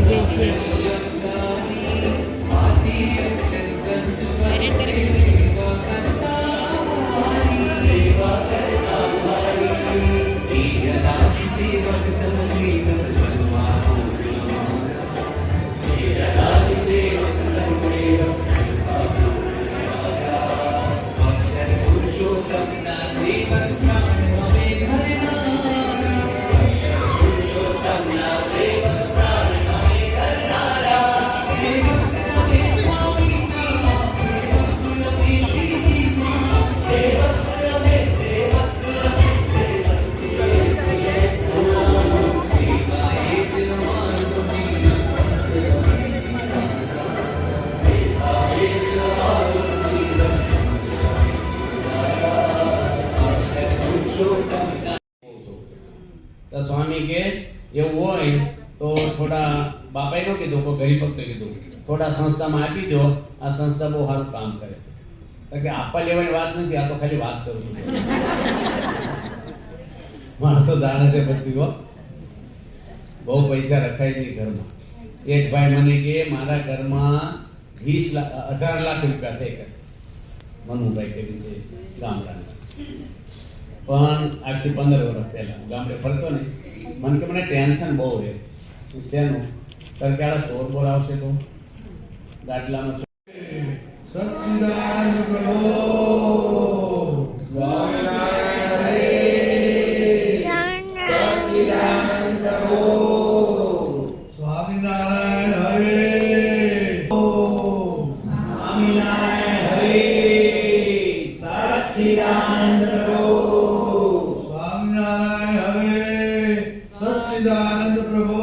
જે સ્વામી કે એવું હોય તો થોડા બાપાએ નો કીધું, કોઈ ગરીબ ભક્તો કીધું થોડા સંસ્થામાં આપી દો, આ સંસ્થા બહુ સારું કામ કરે છે. કે આપવા લેવાની વાત નથી, આ તો ખાલી વાત કરું છું. મારે તો દાણા છે બધી હો, બહુ પૈસા રખાય છે ઘરમાં. એક ભાઈ મને કે મારા ઘરમાં 18 લાખ રૂપિયા થઈ ગયા. મનુભાઈ કરી છે ગામડાના, પણ આજથી 15 વર્ષ પહેલા હું ગામડે ફરતો ને, મને કે મને ટેન્શન બહુ રહે. શેનું? સરકાર ચોર બોર આવશે તો ગાડલાનો સચ્ચિદાનંદ પ્રભુ સ્વામિનારાયણ હરે, સચ્ચિદાનંદ પ્રભુ સ્વામિનારાયણ હરે, સ્વામિનારાયણ હરે, સચ્ચિદાનંદ પ્રભુ સ્વામિનારાયણ હરે, સચ્ચિદાનંદ પ્રભુ.